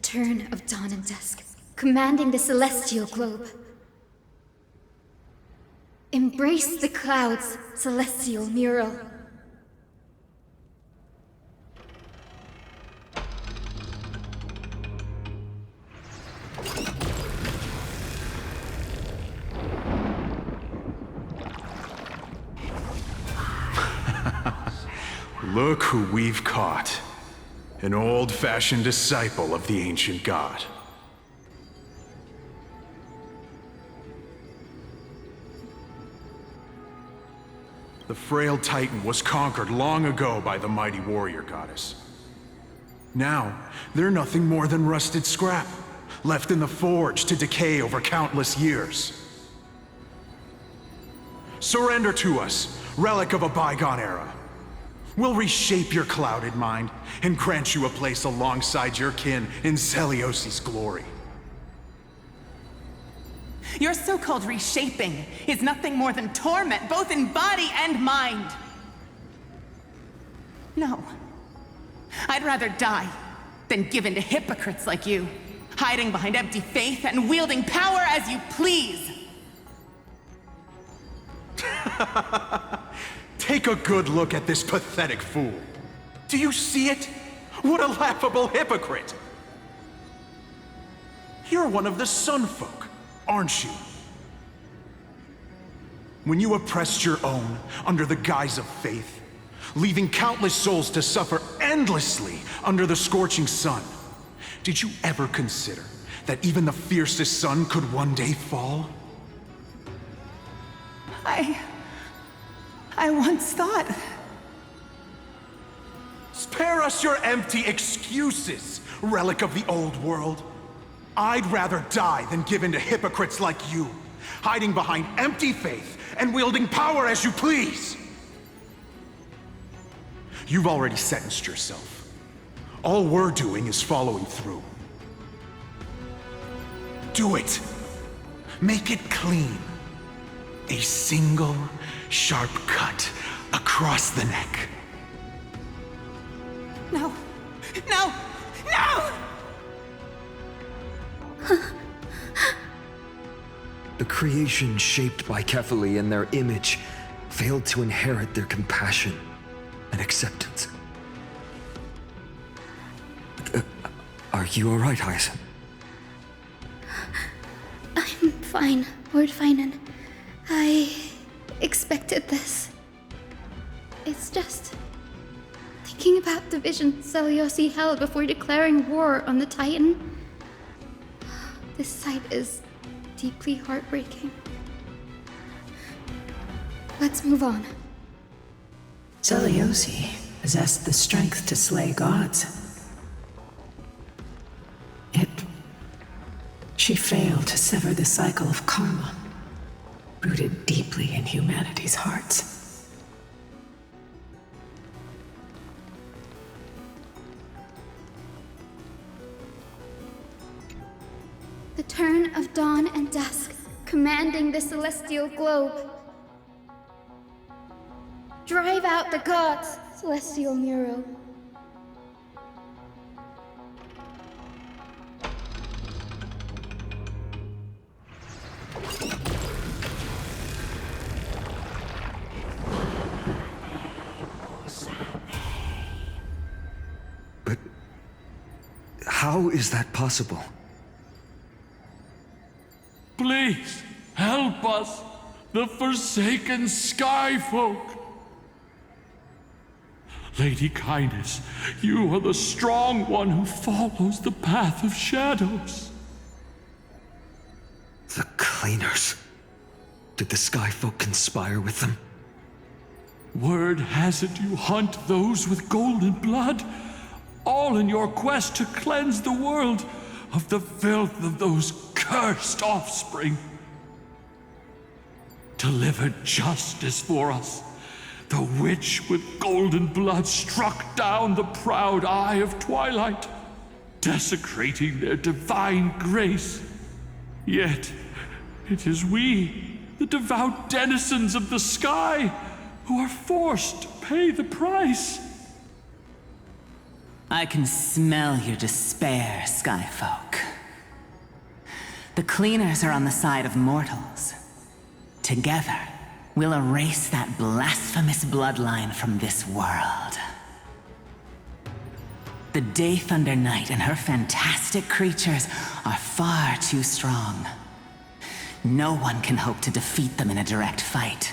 turn of dawn and dusk, commanding the celestial globe. Embrace the clouds, celestial mural. Look who we've caught. An old-fashioned disciple of the ancient god. The frail Titan was conquered long ago by the mighty warrior goddess. Now, they're nothing more than rusted scrap, left in the forge to decay over countless years. Surrender to us, relic of a bygone era. We'll reshape your clouded mind and grant you a place alongside your kin in Celiosi's glory. Your so-called reshaping is nothing more than torment, both in body and mind. No. I'd rather die than give in to hypocrites like you, hiding behind empty faith and wielding power as you please. Take a good look at this pathetic fool. Do you see it? What a laughable hypocrite! You're one of the Sun Folk, aren't you? When you oppressed your own under the guise of faith, leaving countless souls to suffer endlessly under the scorching sun, did you ever consider that even the fiercest sun could one day fall? I once thought... Spare us your empty excuses, relic of the old world. I'd rather die than give in to hypocrites like you, hiding behind empty faith and wielding power as you please. You've already sentenced yourself. All we're doing is following through. Do it. Make it clean. A single sharp cut across the neck. No! No! No! The creation shaped by Kefali in their image failed to inherit their compassion and acceptance. Are you alright, Hyacin? I'm fine, Lord Finan. I expected this. It's just thinking about the vision Celiosi held before declaring war on the Titan. This sight is deeply heartbreaking. Let's move on. Celiosi possessed the strength to slay gods. Yet, she failed to sever the cycle of karma, rooted deeply in humanity's hearts. The turn of dawn and dusk, commanding the celestial globe. Drive out the gods, celestial mural. But how is that possible? Please, help us, the forsaken sky folk. Lady Kindness, you are the strong one who follows the path of shadows. The Cleaners. Did the Sky Folk conspire with them? Word has it you hunt those with golden blood, all in your quest to cleanse the world of the filth of those cursed offspring. Deliver justice for us. The witch with golden blood struck down the proud eye of twilight, desecrating their divine grace. Yet, it is we, the devout denizens of the sky, who are forced to pay the price. I can smell your despair, Skyfolk. The cleaners are on the side of mortals. Together, we'll erase that blasphemous bloodline from this world. The Day Thunder Knight and her fantastic creatures are far too strong. No one can hope to defeat them in a direct fight.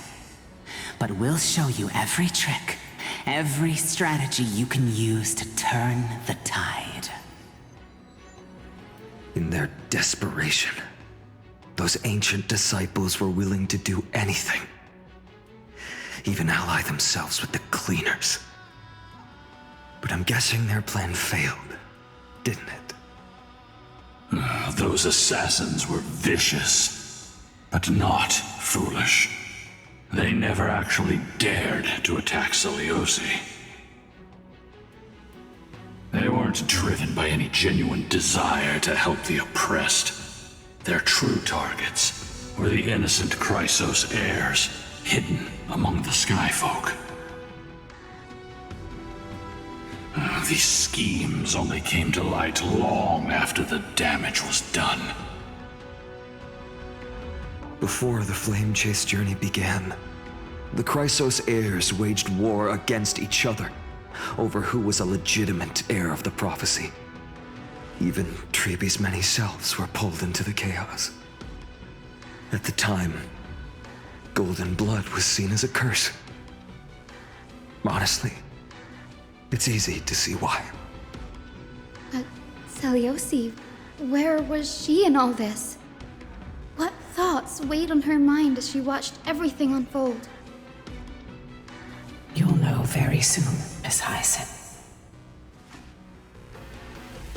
But we'll show you every trick, every strategy you can use to turn the tide. In their desperation, those ancient disciples were willing to do anything. Even ally themselves with the cleaners. But I'm guessing their plan failed, didn't it? Those assassins were vicious, but not foolish. They never actually dared to attack Seliosi. They weren't driven by any genuine desire to help the oppressed. Their true targets were the innocent Chrysos heirs, hidden among the Skyfolk. These schemes only came to light long after the damage was done. Before the Flame Chase journey began, the Chrysos heirs waged war against each other over who was a legitimate heir of the prophecy. Even Trebi's many selves were pulled into the chaos. At the time, golden blood was seen as a curse. Honestly, it's easy to see why. Seliosi, where was she in all this? What thoughts weighed on her mind as she watched everything unfold? You'll know very soon, Miss Hyson.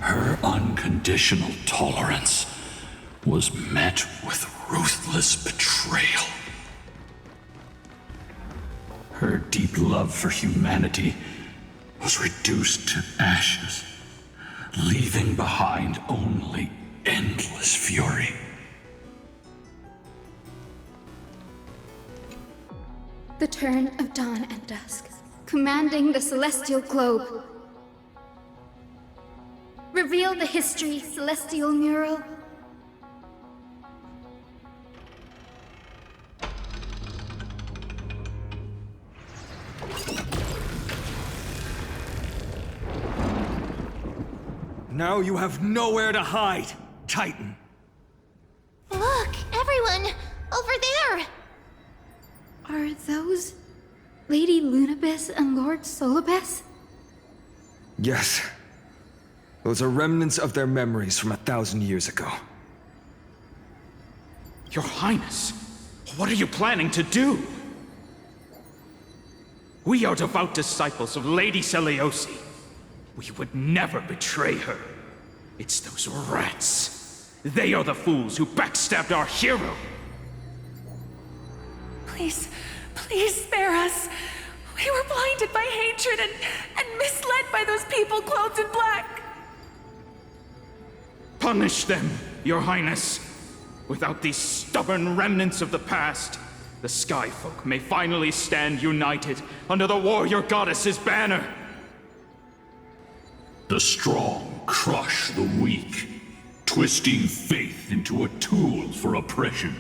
Her unconditional tolerance was met with ruthless betrayal. Her deep love for humanity was reduced to ashes, leaving behind only endless fury. The turn of dawn and dusk, commanding the celestial globe. Reveal the history, celestial mural. Now you have nowhere to hide, Titan. Look, everyone! Over there! Are those Lady Lunabis and Lord Solibus? Yes. Those are remnants of their memories from 1,000 years ago. Your Highness, what are you planning to do? We are devout disciples of Lady Seliosi. We would never betray her. It's those rats. They are the fools who backstabbed our hero. Please, please spare us. We were blinded by hatred and misled by those people clothed in black. Punish them, Your Highness. Without these stubborn remnants of the past, the Skyfolk may finally stand united under the warrior goddess's banner. The strong crush the weak, twisting faith into a tool for oppression.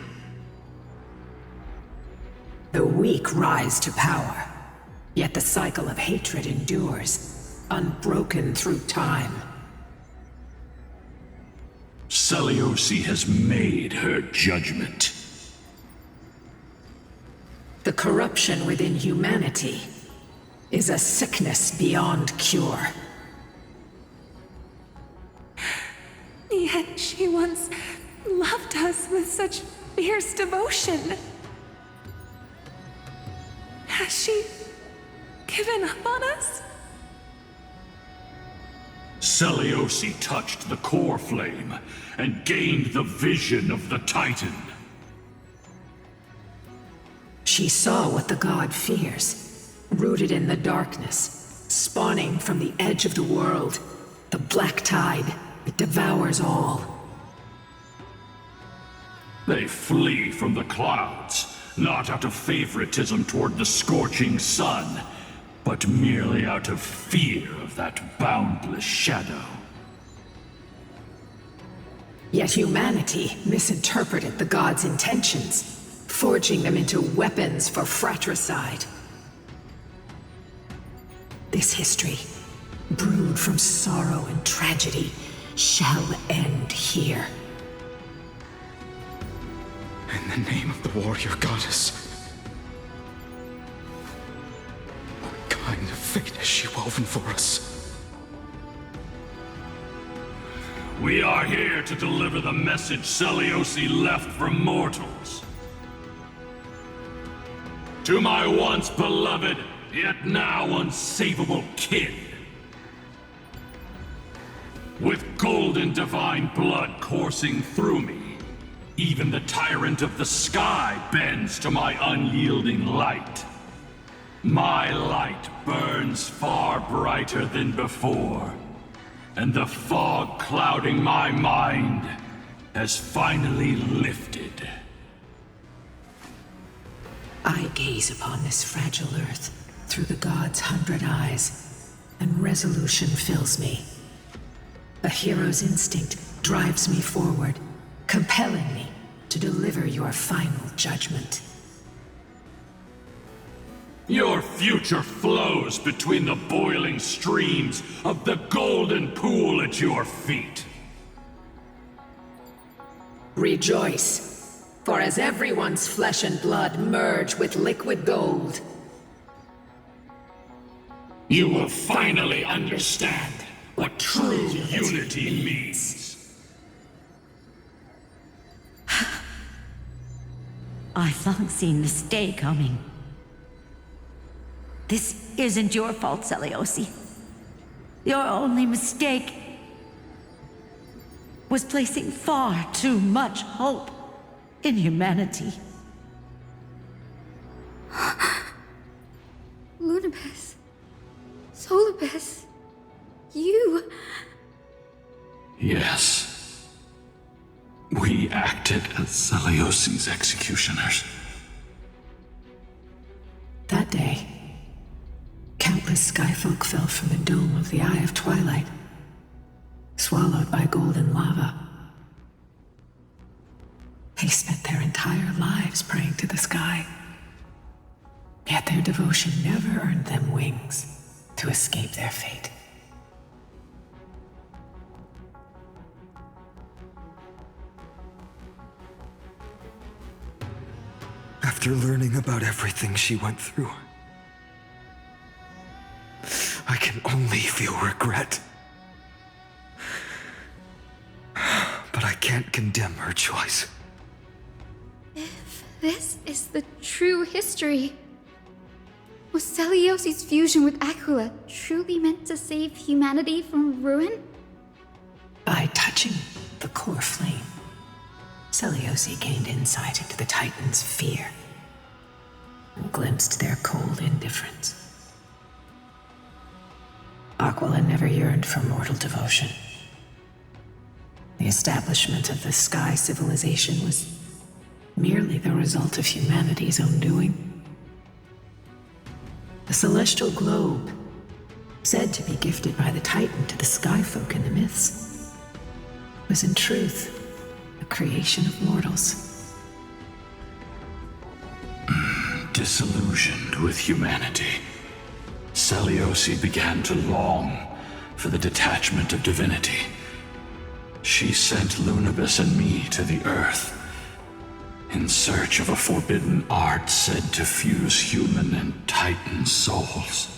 The weak rise to power, yet the cycle of hatred endures, unbroken through time. Seliosi has made her judgment. The corruption within humanity is a sickness beyond cure. Yet she once loved us with such fierce devotion. Has she given up on us? Seliosi touched the core flame and gained the vision of the Titan. She saw what the god fears, rooted in the darkness, spawning from the edge of the world, the black tide that devours all. They flee from the clouds, not out of favoritism toward the scorching sun, but merely out of fear of that boundless shadow. Yet humanity misinterpreted the gods' intentions, forging them into weapons for fratricide. This history, brewed from sorrow and tragedy, shall end here. In the name of the warrior goddess. What kind of fate has she woven for us? We are here to deliver the message Seliosi left for mortals. To my once beloved, yet now unsavable kin. With golden divine blood coursing through me, even the tyrant of the sky bends to my unyielding light. My light burns far brighter than before, and the fog clouding my mind has finally lifted. I gaze upon this fragile earth through the gods' 100 eyes, and resolution fills me. A hero's instinct drives me forward, compelling me to deliver your final judgment. Your future flows between the boiling streams of the golden pool at your feet. Rejoice, for as everyone's flesh and blood merge with liquid gold, you will finally understand what true unity means. I've long seen this day coming. This isn't your fault, Seliosi. Your only mistake was placing far too much hope in humanity. Lunibus. Solibus. You... Yes. We acted as Seliosi's executioners. That day, countless skyfolk fell from the dome of the Eye of Twilight, swallowed by golden lava. They spent their entire lives praying to the sky, yet their devotion never earned them wings to escape their fate. After learning about everything she went through, I can only feel regret. But I can't condemn her choice. If this is the true history, was Seliosi's fusion with Aquila truly meant to save humanity from ruin? By touching the core flame, Seliosi gained insight into the Titans' fear and glimpsed their cold indifference. Aquila never yearned for mortal devotion. The establishment of the Sky Civilization was merely the result of humanity's own doing. The celestial globe, said to be gifted by the Titan to the Skyfolk in the myths, was in truth a creation of mortals. Disillusioned with humanity, Seliosi began to long for the detachment of divinity. She sent Lunibus and me to the Earth in search of a forbidden art said to fuse human and Titan souls.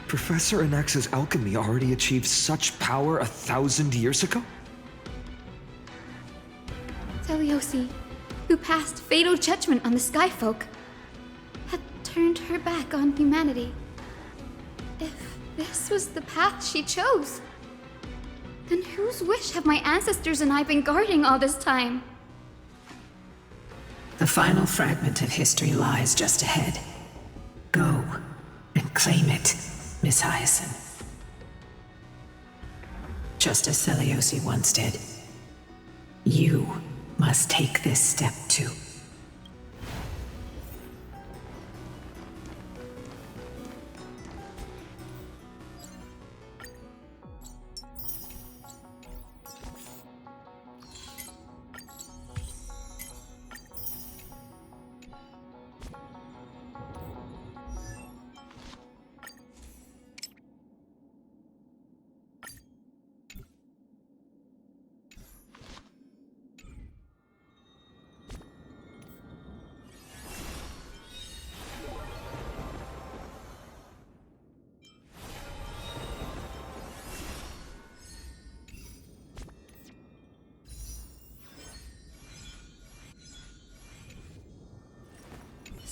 Professor Anax's alchemy already achieved such power 1,000 years ago? Seliosi, who passed fatal judgment on the Skyfolk, had turned her back on humanity. If this was the path she chose, then whose wish have my ancestors and I been guarding all this time? The final fragment of history lies just ahead. Go and claim it, Miss Hyacinth. Just as Seliosi once did, you must take this step too.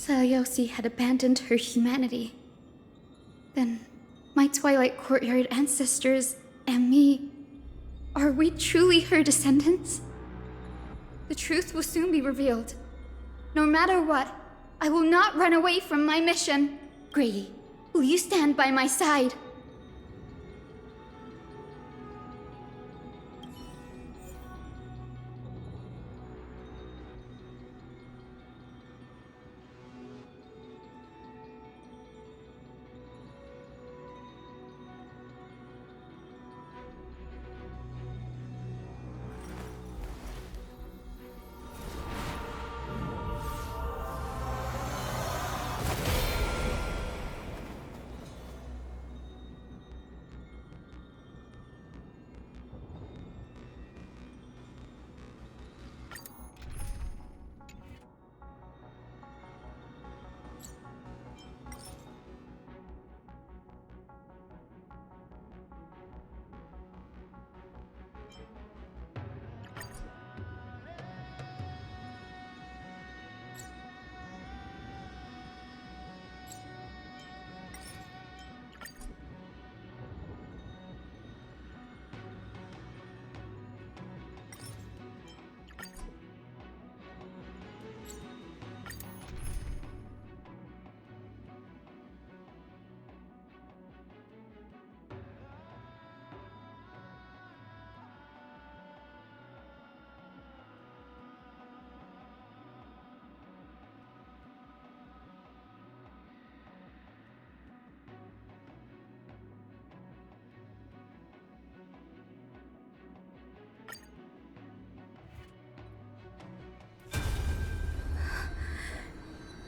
Seliosi had abandoned her humanity, then my Twilight Courtyard ancestors and me, are we truly her descendants? The truth will soon be revealed. No matter what, I will not run away from my mission. Grady, will you stand by my side?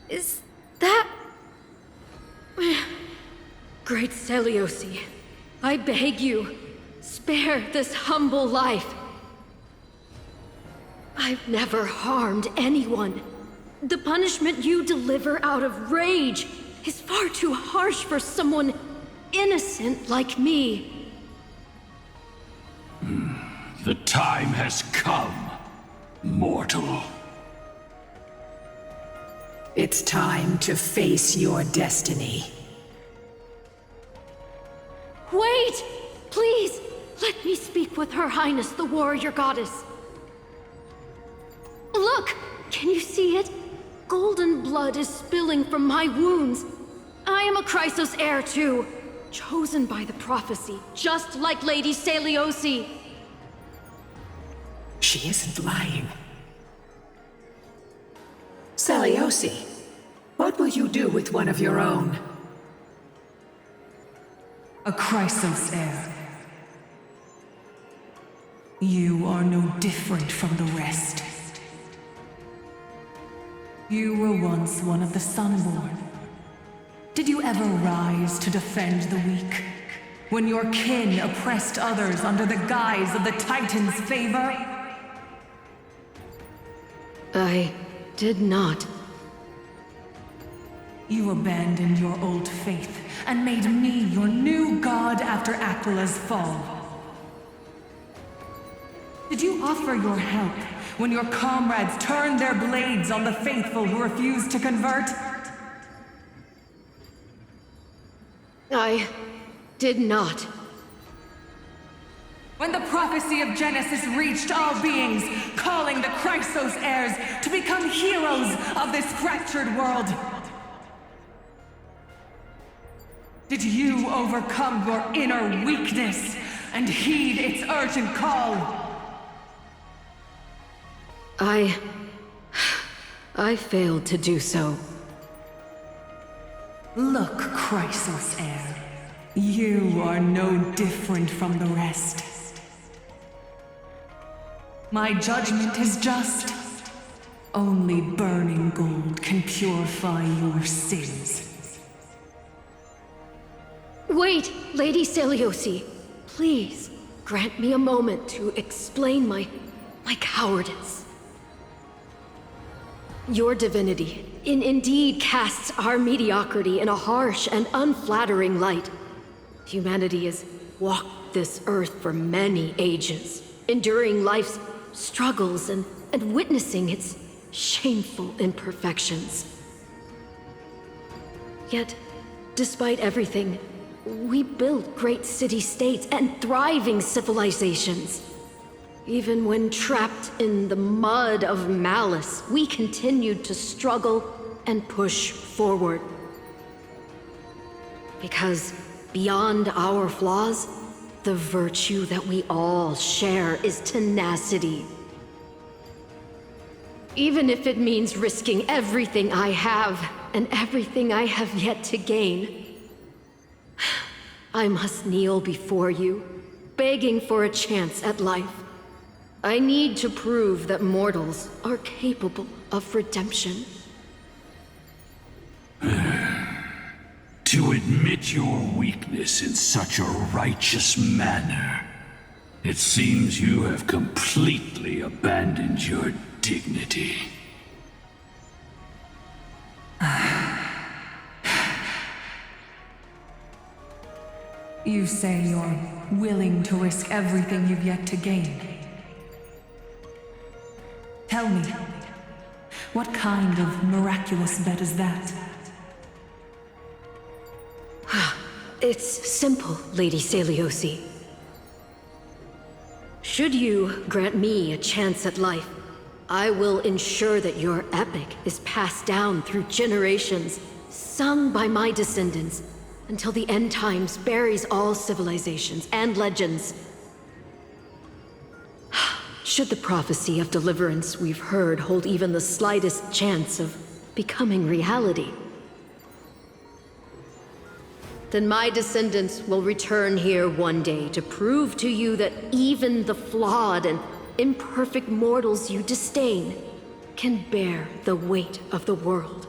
Is that... Great Seliosi, I beg you, spare this humble life. I've never harmed anyone. The punishment you deliver out of rage is far too harsh for someone innocent like me. The time has come, mortal. It's time to face your destiny. Wait! Please, let me speak with Her Highness, the warrior goddess. Look! Can you see it? Golden blood is spilling from my wounds. I am a Chrysos heir too, chosen by the prophecy, just like Lady Seliosi. She isn't lying. Seliosi, what will you do with one of your own? A Chrysos heir. You are no different from the rest. You were once one of the Sunborn. Did you ever rise to defend the weak? When your kin oppressed others under the guise of the Titan's favor? I did not. You abandoned your old faith and made me your new god after Aquila's fall. Did you offer your help when your comrades turned their blades on the faithful who refused to convert? I did not. When the prophecy of Genesis reached all beings, calling the Chrysos heirs to become heroes of this fractured world, did you overcome your inner weakness and heed its urgent call? I failed to do so. Look, Chrysos heir, you are no different from the rest. My judgment is just. Only burning gold can purify your sins. Wait, Lady Seliosi. Please, grant me a moment to explain my cowardice. Your divinity indeed casts our mediocrity in a harsh and unflattering light. Humanity has walked this earth for many ages, enduring life's struggles and witnessing its shameful imperfections. Yet, despite everything, we built great city-states and thriving civilizations. Even when trapped in the mud of malice, we continued to struggle and push forward. Because beyond our flaws, the virtue that we all share is tenacity. Even if it means risking everything I have and everything I have yet to gain, I must kneel before you, begging for a chance at life. I need to prove that mortals are capable of redemption. To admit your weakness in such a righteous manner, it seems you have completely abandoned your dignity. You say you're willing to risk everything you've yet to gain. Tell me, what kind of miraculous bet is that? It's simple, Lady Celiosi. Should you grant me a chance at life, I will ensure that your epic is passed down through generations, sung by my descendants, until the end times buries all civilizations and legends. Should the prophecy of deliverance we've heard hold even the slightest chance of becoming reality, then my descendants will return here one day to prove to you that even the flawed and imperfect mortals you disdain can bear the weight of the world.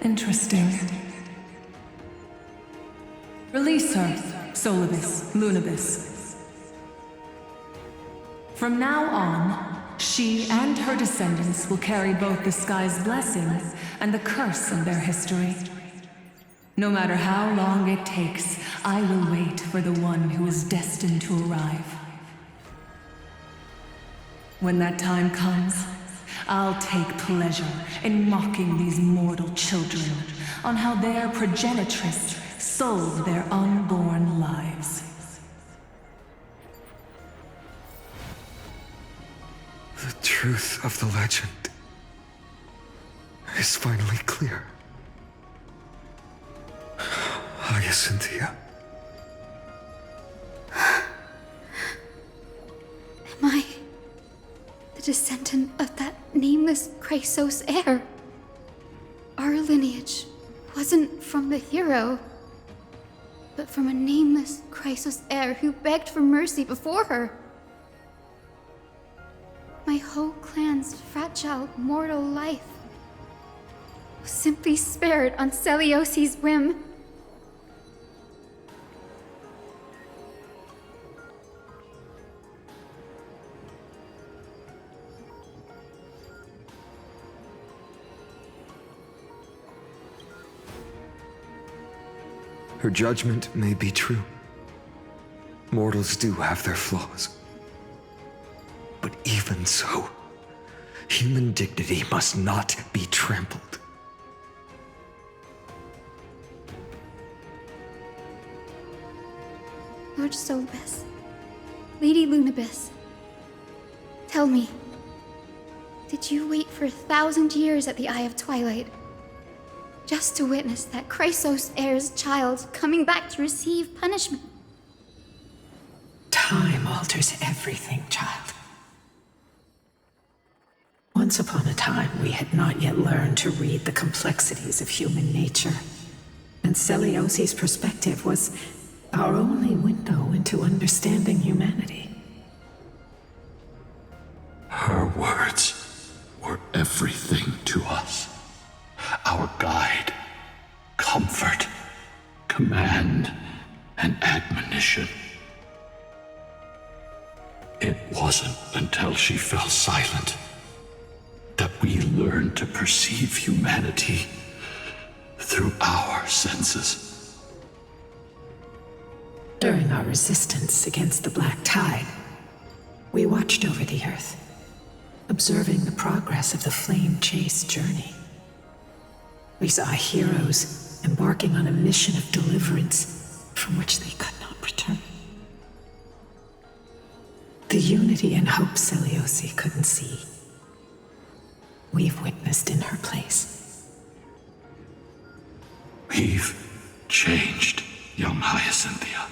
Interesting. Release her, Solibus, Lunibus. From now on, she and her descendants will carry both the sky's blessings and the curse of their history. No matter how long it takes, I will wait for the one who is destined to arrive. When that time comes, I'll take pleasure in mocking these mortal children on how their progenitress sold their unborn lives. The truth of the legend is finally clear. Hyacinthia. Am I the descendant of that nameless Chrysos heir? Our lineage wasn't from the hero, but from a nameless Chrysos heir who begged for mercy before her. My whole clan's fragile mortal life was simply spared on Celiosi's whim. Her judgment may be true. Mortals do have their flaws. But even so, human dignity must not be trampled. Lord Solibus, Lady Lunibus, tell me, did you wait for 1,000 years at the Eye of Twilight just to witness that Chrysos heir's child coming back to receive punishment? Time alters everything, child. Once upon a time, we had not yet learned to read the complexities of human nature, and Celiosi's perspective was our only window into understanding humanity. Her words were everything to us. Our guide, comfort, command, and admonition. It wasn't until she fell silent that we learned to perceive humanity through our senses. During our resistance against the Black Tide, we watched over the Earth, observing the progress of the flame chase journey. We saw heroes embarking on a mission of deliverance from which they could not return. The unity and hope Seliosi couldn't see, we've witnessed in her place. We've changed, young Hyacinthia.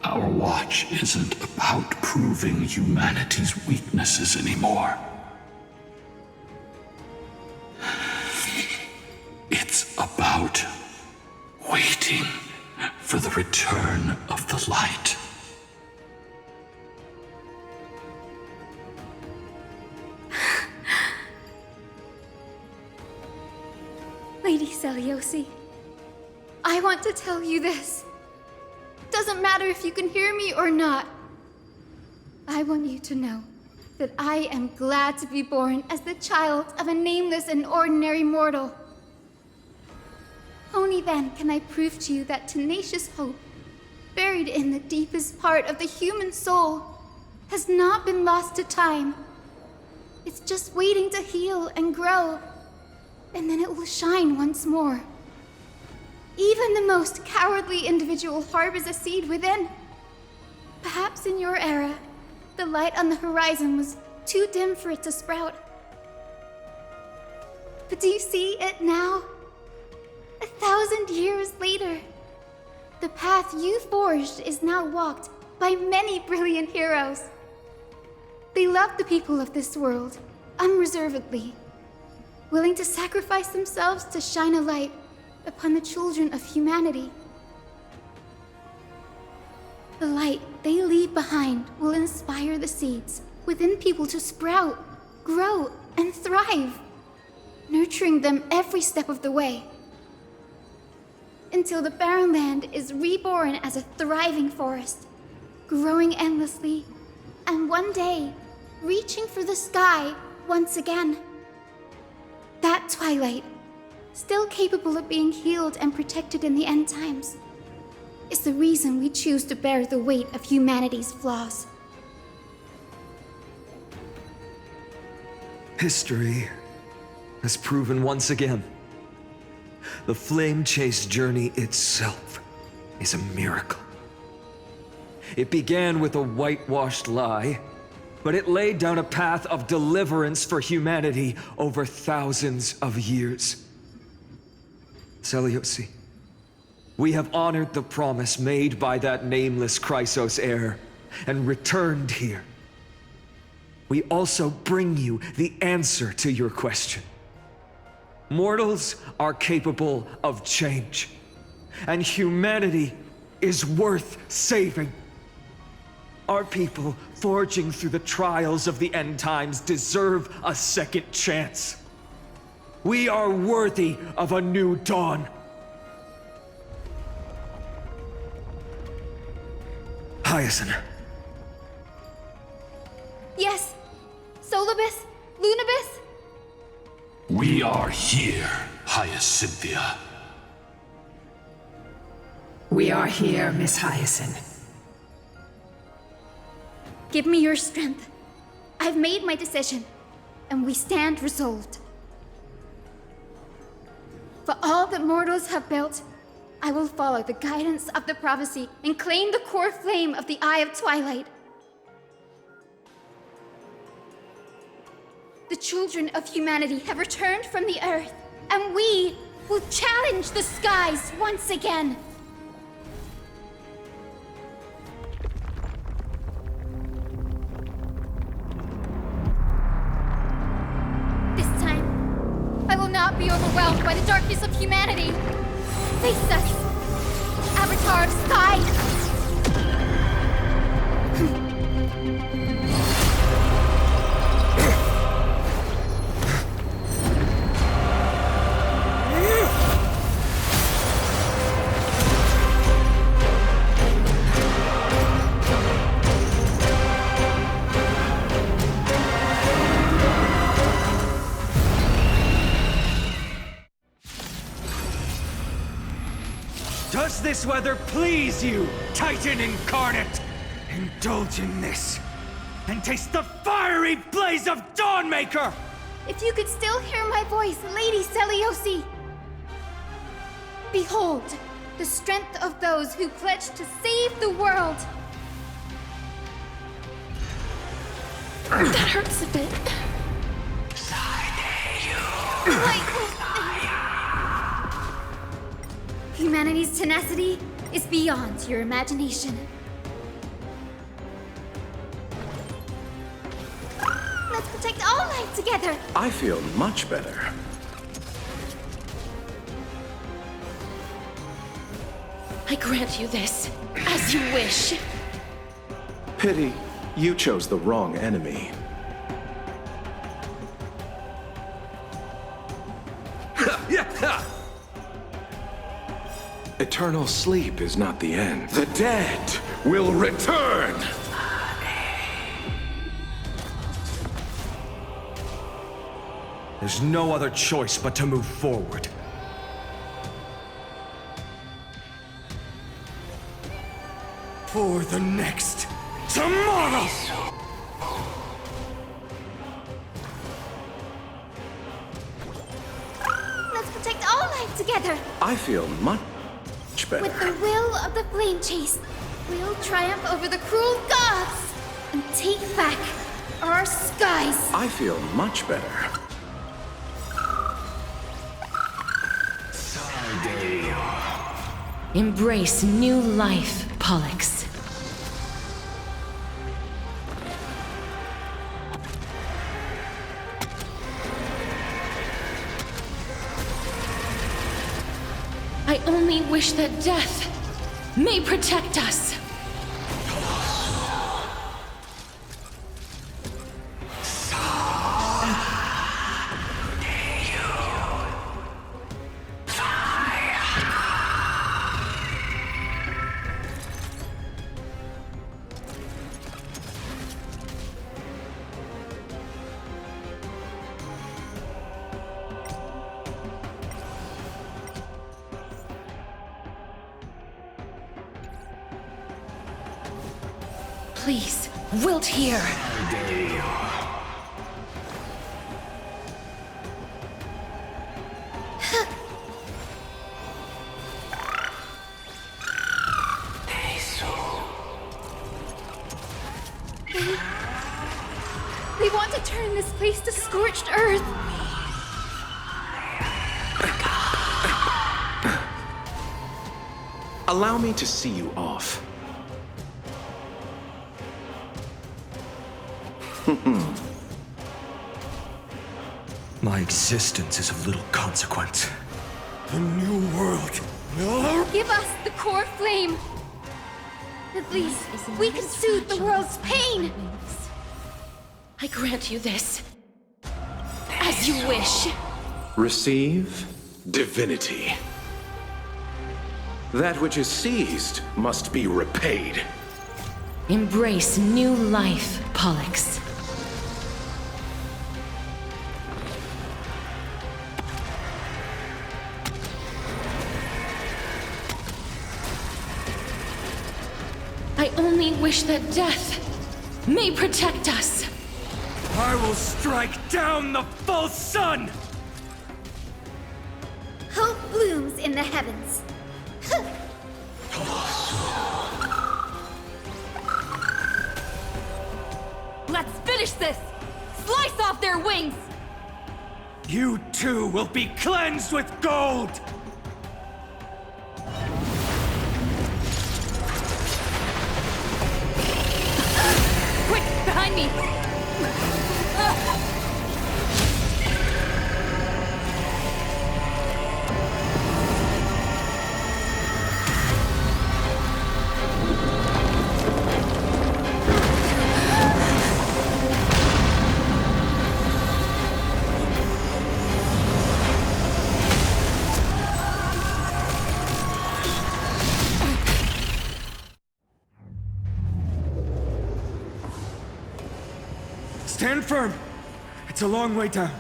Our watch isn't about proving humanity's weaknesses anymore. It's about waiting for the return of the light. Lady Seliosi, I want to tell you this. Doesn't matter if you can hear me or not. I want you to know that I am glad to be born as the child of a nameless and ordinary mortal. Only then can I prove to you that tenacious hope, buried in the deepest part of the human soul, has not been lost to time. It's just waiting to heal and grow, and then it will shine once more. Even the most cowardly individual harbors a seed within. Perhaps in your era, the light on the horizon was too dim for it to sprout. But do you see it now? 1,000 years later, the path you forged is now walked by many brilliant heroes. They love the people of this world, unreservedly, willing to sacrifice themselves to shine a light upon the children of humanity. The light they leave behind will inspire the seeds within people to sprout, grow, and thrive, nurturing them every step of the way, until the barren land is reborn as a thriving forest, growing endlessly, and one day, reaching for the sky once again. That twilight, still capable of being healed and protected in the end times, is the reason we choose to bear the weight of humanity's flaws. History has proven once again, the flame chase journey itself is a miracle. It began with a whitewashed lie, but it laid down a path of deliverance for humanity over thousands of years. Seliosi, we have honored the promise made by that nameless Chrysos heir and returned here. We also bring you the answer to your question. Mortals are capable of change, and humanity is worth saving. Our people, forging through the trials of the end times, deserve a second chance. We are worthy of a new dawn. Hyacinth. Yes, Solibus, Lunibus. We are here, Hyacinthia. We are here, Miss Hyacinth. Give me your strength. I've made my decision, and we stand resolved. For all that mortals have built, I will follow the guidance of the prophecy and claim the core flame of the Eye of Twilight. The children of humanity have returned from the earth, and we will challenge the skies once again. This time, I will not be overwhelmed by the darkness of humanity. Face us, Avatar of Sky! Does this weather please you, Titan incarnate? Indulge in this, and taste the fiery blaze of Dawnmaker! If you could still hear my voice, Lady Seliosi! Behold, the strength of those who pledge to save the world! That hurts a bit. Humanity's tenacity is beyond your imagination. Let's protect all life together! I feel much better. I grant you this, as you wish. Pity, you chose the wrong enemy. Eternal sleep is not the end. The dead will return! There's no other choice but to move forward. For the next tomorrow! Let's protect all life together! I feel much better. With the will of the Flame Chase, we'll triumph over the cruel gods and take back our skies! I feel much better. Embrace new life, Pollux. I only wish that death may protect us. Please, wilt here. They want to turn this place to scorched earth! Allow me to see you off. My existence is of little consequence. The new world. No! Give us the core flame! At least we can soothe the world's pain! I grant you this, as you wish. Receive divinity. That which is seized must be repaid. Embrace new life, Pollux. I only wish that death may protect us. I will strike down the false sun! Hope blooms in the heavens. Let's finish this! Slice off their wings! You too will be cleansed with gold! Quick, behind me! Stand firm! It's a long way down.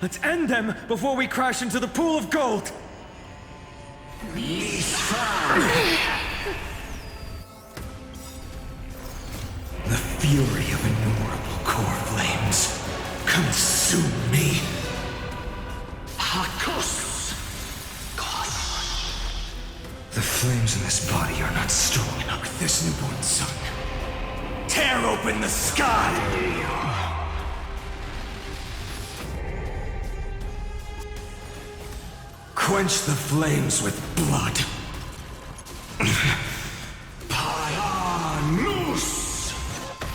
Let's end them before we crash into the pool of gold! The fury of innumerable core flames consume me. Hakos! The flames in this body are not strong enough. With this newborn sun, tear open the sky! Quench the flames with blood. Payanus!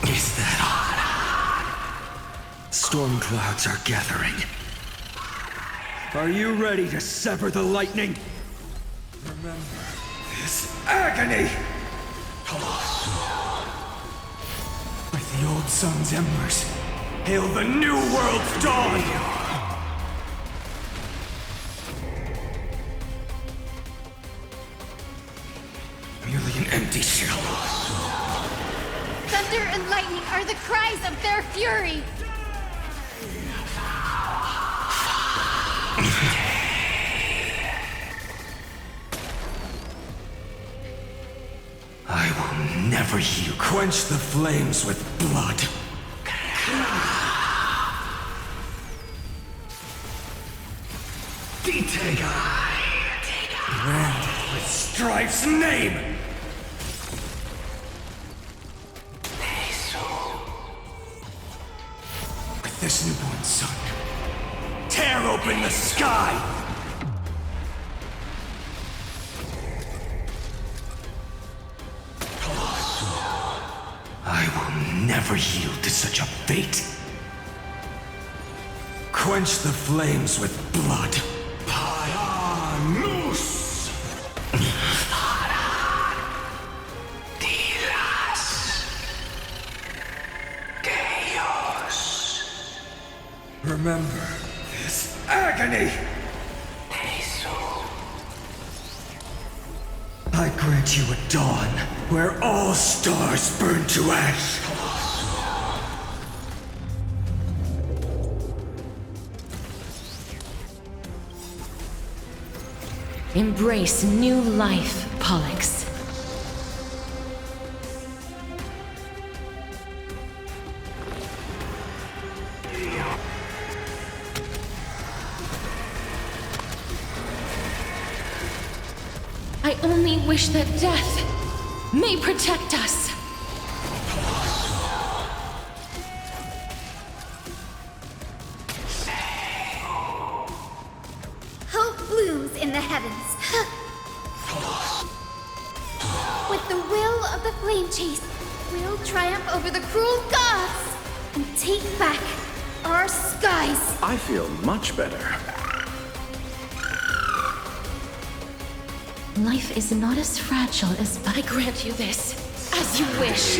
Is that on? Storm clouds are gathering. Are you ready to sever the lightning? Remember this agony! With the old sun's embers, hail the new world's dawn! Merely an empty shell. Thunder and lightning are the cries of their fury! I will never yield. Quench the flames with blood. Branded with Strife's name! With this newborn sun, tear open the sky! I will never yield to such a fate. Quench the flames with blood. Payanus! Remember this agony! I grant you a dawn where all stars burn to ash. Embrace new life, Pollux. I only wish that death may protect us. Hope blooms in the heavens. With the will of the flame chase, we'll triumph over the cruel gods and take back our skies. I feel much better. Life is not as fragile as I grant you this, as you wish.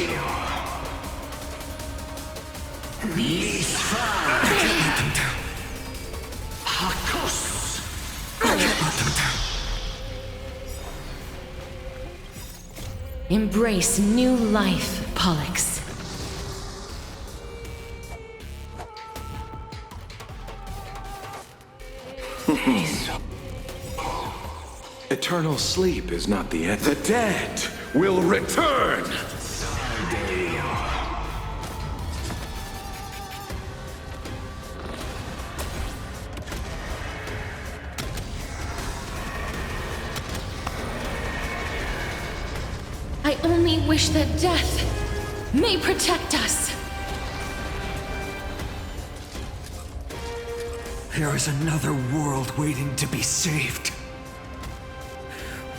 Embrace new life, Pollux. Eternal sleep is not the end. The dead will return! I only wish that death may protect us. There is another world waiting to be saved.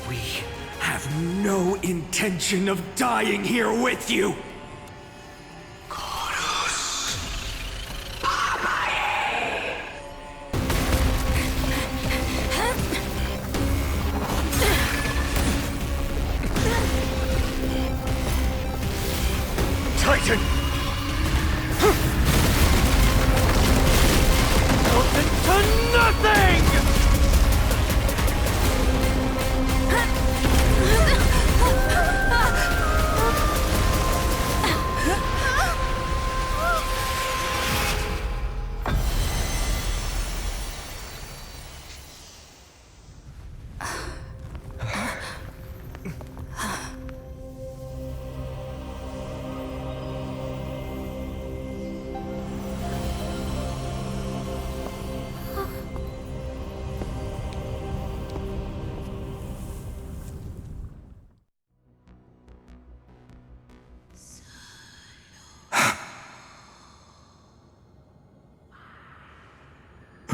We have no intention of dying here with you. Titan! Nothing to nothing!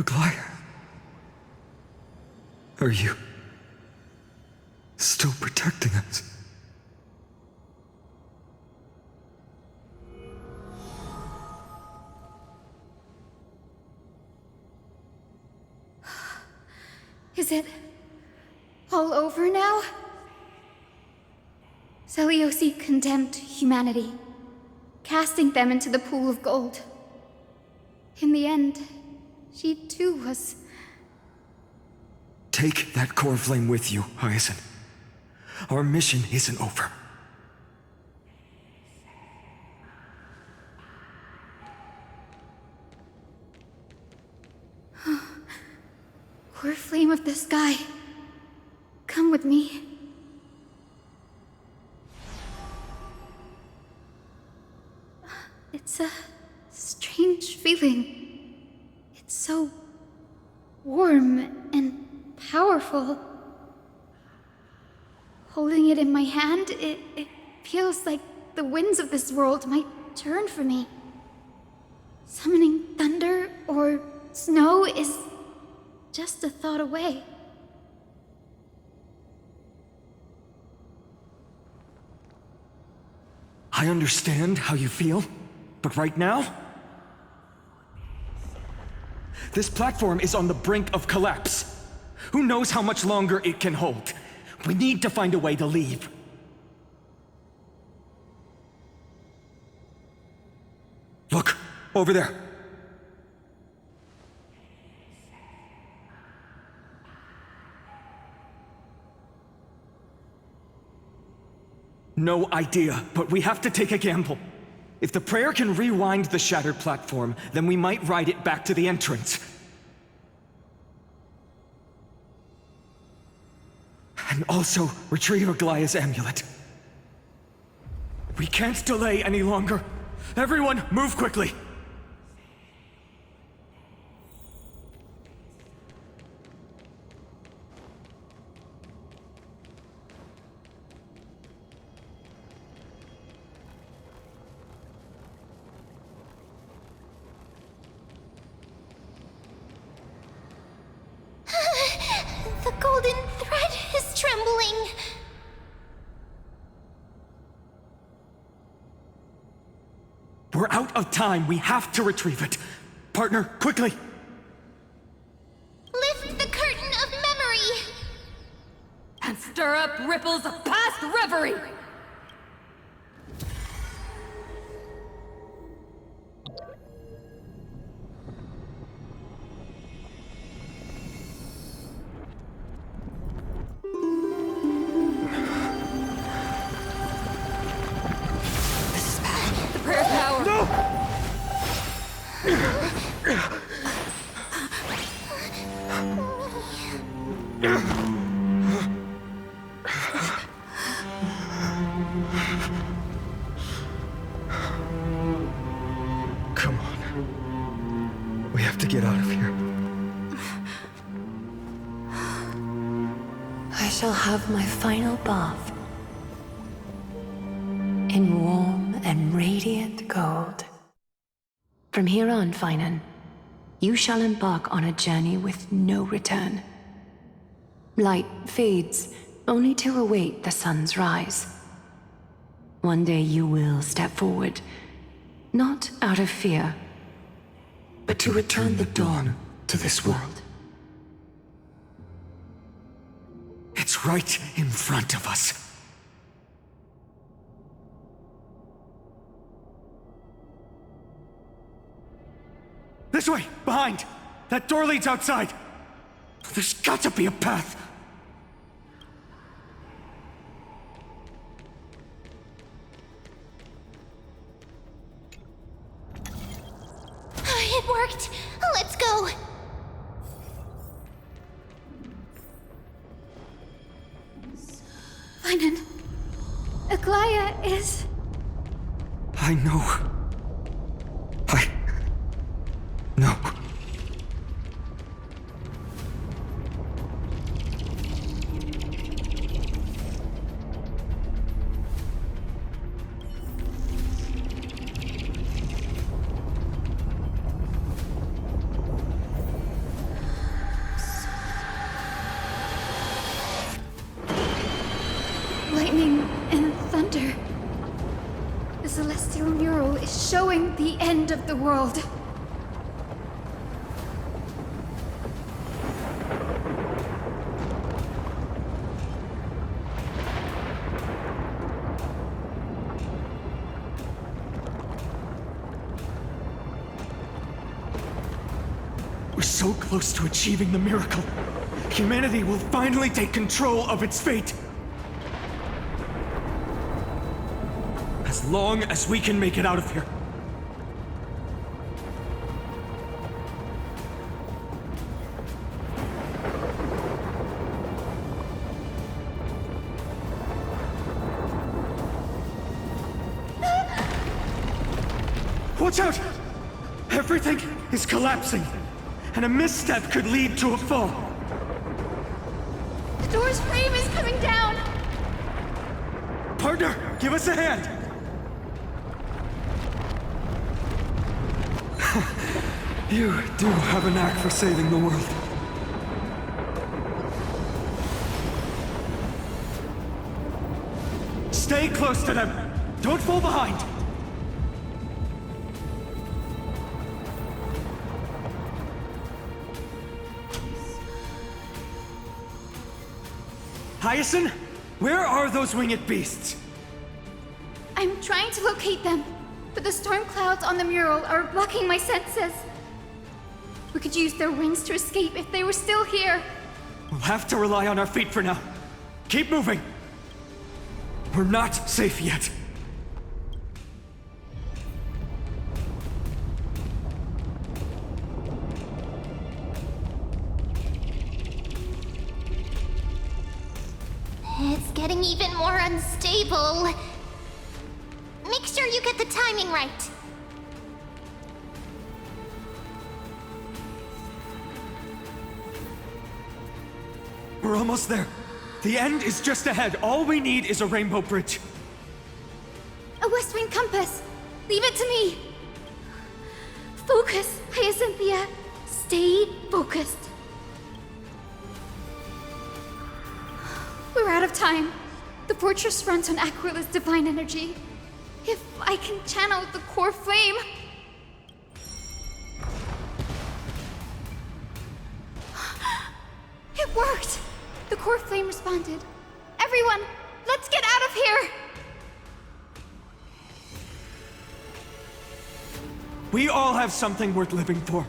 Aglaya. Are you still protecting us? Is it all over now? Seliosi condemned humanity, casting them into the pool of gold. In the end, she too was... Take that core flame with you, Hyacinth. Our mission isn't over. Core flame of the sky, come with me. It's a strange feeling. It's so warm and powerful. Holding it in my hand, it feels like the winds of this world might turn for me. Summoning thunder or snow is just a thought away. I understand how you feel, but right now, this platform is on the brink of collapse. Who knows how much longer it can hold? We need to find a way to leave. Look, over there. No idea, but we have to take a gamble. If the prayer can rewind the shattered platform, then we might ride it back to the entrance. And also retrieve Aglaya's amulet. We can't delay any longer. Everyone, move quickly! The golden thread is trembling. We're out of time. We have to retrieve it. Partner, quickly! Lift the curtain of memory. And stir up ripples of past reverie! Come on. We have to get out of here. I shall have my final bath in warm and radiant gold. From here on, Finan, you shall embark on a journey with no return. Light fades, only to await the sun's rise. One day you will step forward, not out of fear, but to return the dawn to this world. It's right in front of us. This way! Behind! That door leads outside! There's got to be a path! It worked. Let's go. Finan, Aglaya is... I know. No. lightning and thunder. The celestial mural is showing the end of the world. We're so close to achieving the miracle. Humanity will finally take control of its fate. As long as we can make it out of here. Watch out! Everything is collapsing, and a misstep could lead to a fall. The door's frame is coming down! Partner, give us a hand! You do have a knack for saving the world. Stay close to them! Don't fall behind! Hyacinth, where are those winged beasts? I'm trying to locate them, but the storm clouds on the mural are blocking my senses. We could use their wings to escape if they were still here. We'll have to rely on our feet for now. Keep moving. We're not safe yet. It's getting even more unstable. Make sure you get the timing right. We're almost there. The end is just ahead. All we need is a rainbow bridge. A west wing compass! Leave it to me! Focus, Hyacinthia. Stay focused. We're out of time. The fortress runs on Aquila's divine energy. If I can channel the core flame... It worked! The core flame responded. Everyone, let's get out of here! We all have something worth living for.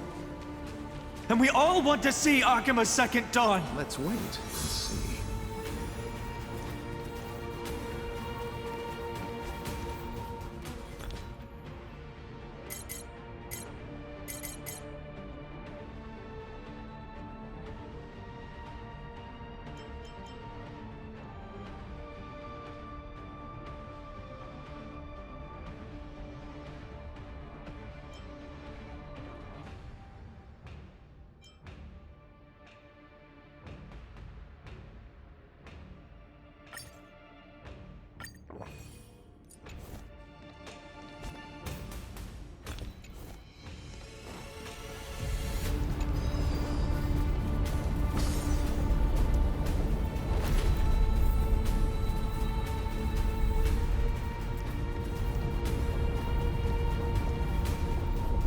And we all want to see Akima's second dawn. Let's wait and see.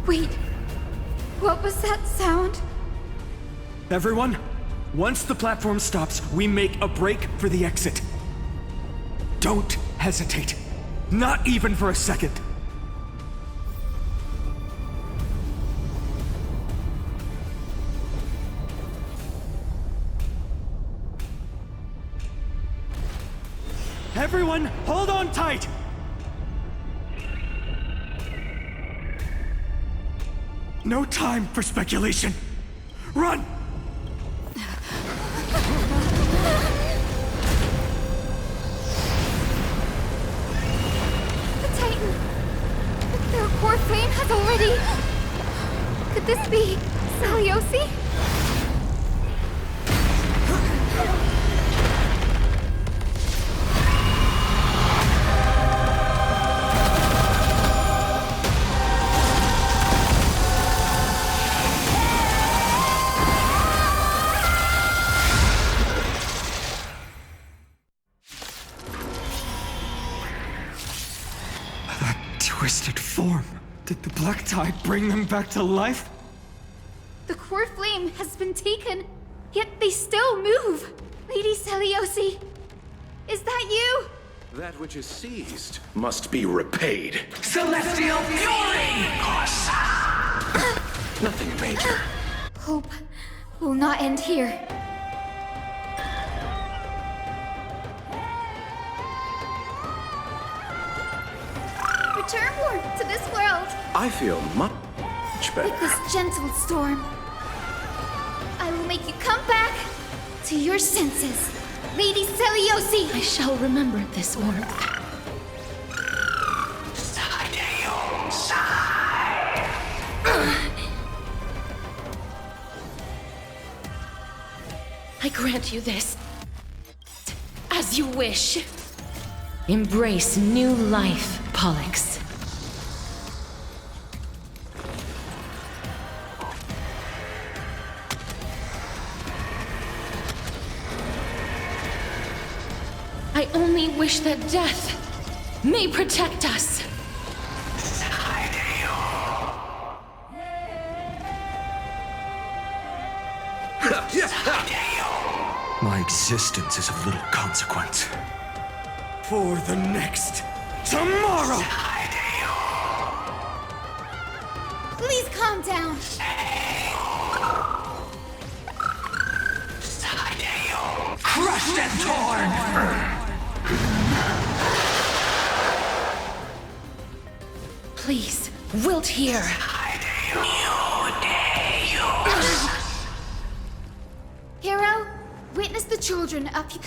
Wait, what was that sound? Everyone, once the platform stops, we make a break for the exit. Don't hesitate. Not even for a second. Everyone, hold on tight! No time for speculation. Run! The Titan! Their core flame has already... Could this be Saliosi? twisted form. Did the Black Tide bring them back to life? The core flame has been taken, yet they still move. Lady Seliosi, is that you? That which is seized must be repaid. Celestial Fury! Nothing major. Hope will not end here. Return warp to this world I feel much better. with this gentle storm. I will make you come back to your senses. Lady Seliosi! I shall remember this warmth. I grant you this. As you wish. Embrace new life, Pollux. I only wish that death may protect us. My existence is of little consequence. For the next tomorrow! Please calm down. Crushed and torn! Please, wilt here. Hero, witness the children up here.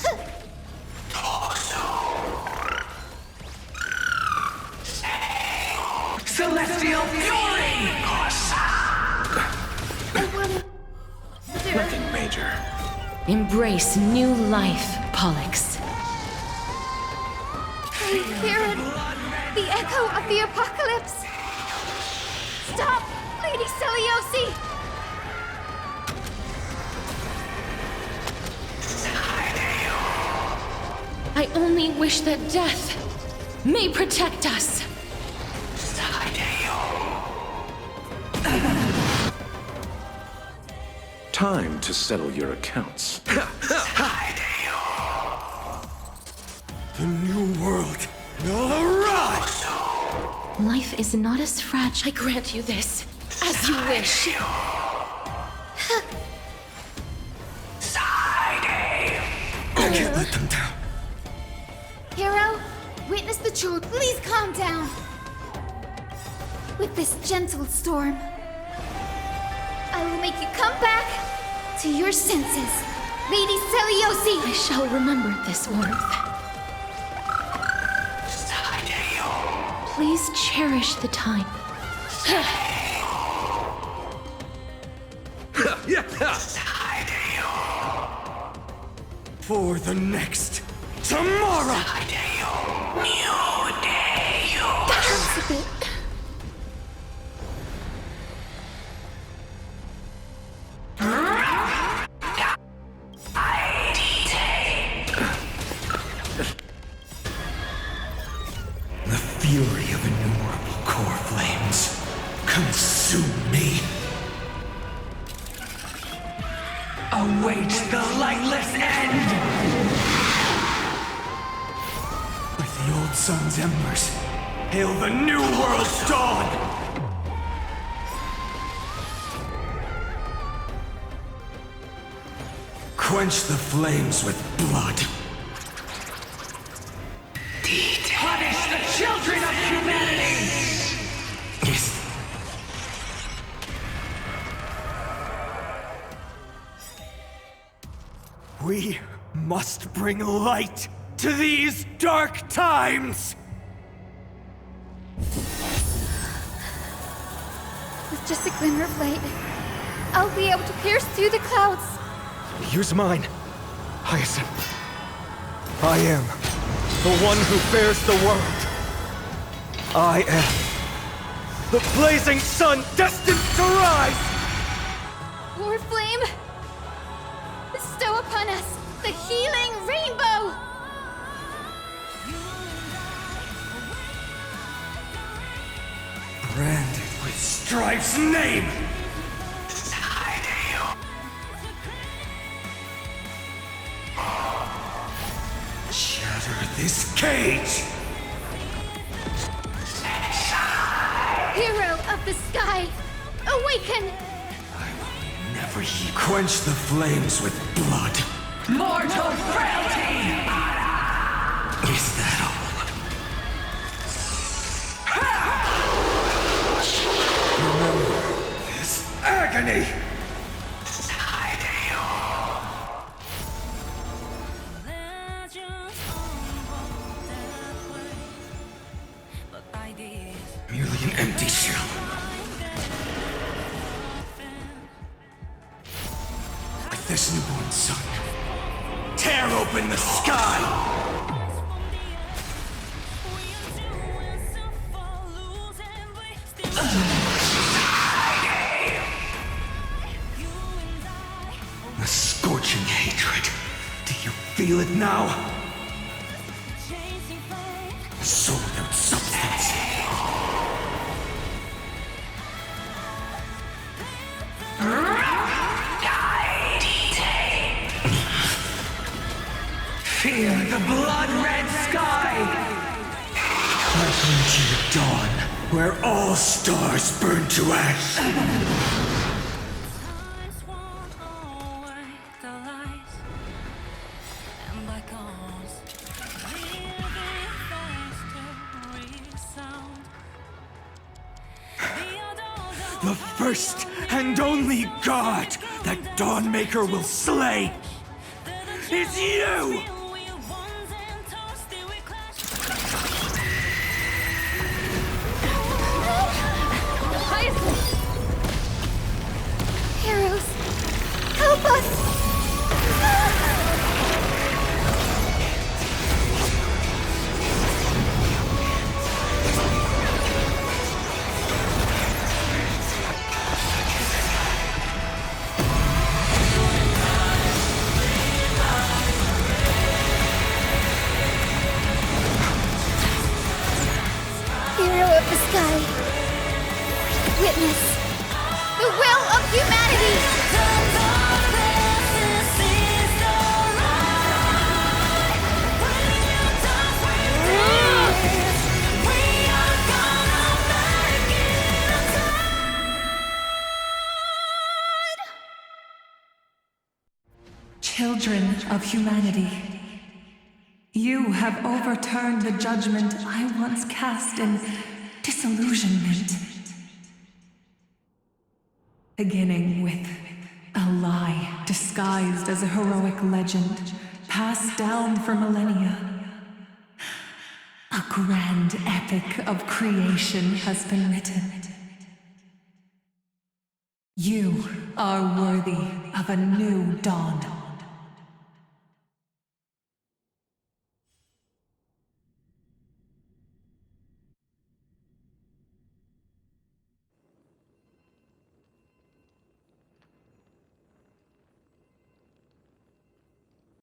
Celestial Fury! I wanna... Nothing major. Embrace new life, Pollux. I hear it. The echo of the apocalypse. Stop, Lady Seliosi! I only wish that death may protect us. Time to settle your accounts. The new world will arise! Life is not as fragile. I grant you this. As you wish. I can't let them down. Hero, witness the children. Please calm down. With this gentle storm, I will make you come back to your senses. Lady Seliosi! I shall remember this warmth. Please cherish the time. For the next tomorrow! That hurts a bit. The fury of innumerable core flames consume me. Await the lightless end! With the old sun's embers, hail the new world's dawn! Quench the flames with blood. Punish the children of humanity! Yes. We must bring light to these dark times! With just a glimmer of light, I'll be able to pierce through the clouds. Use mine, Hyacinth. I am the one who bears the world. I am the blazing sun destined to rise! Core flame, bestow upon us the healing rainbow! strife's name! Shatter this cage! Hero of the sky, awaken! Never ye quench the flames with blood. Mortal frailty! Is that all? Remember this agony! Merely an empty shell. With this newborn sun, tear open the sky! A scorching hatred. Do you feel it now? A soul without substance. Fear the blood-red sky! Welcome to the dawn, where all stars burn to ash. The first and only god that Dawnmaker will slay is you! Heroes, help us! Hero of the sky, witness the will of humanity! Children of humanity, you have overturned the judgment I once cast in disillusionment. Beginning with a lie disguised as a heroic legend, passed down for millennia. A grand epic of creation has been written. You are worthy of a new dawn.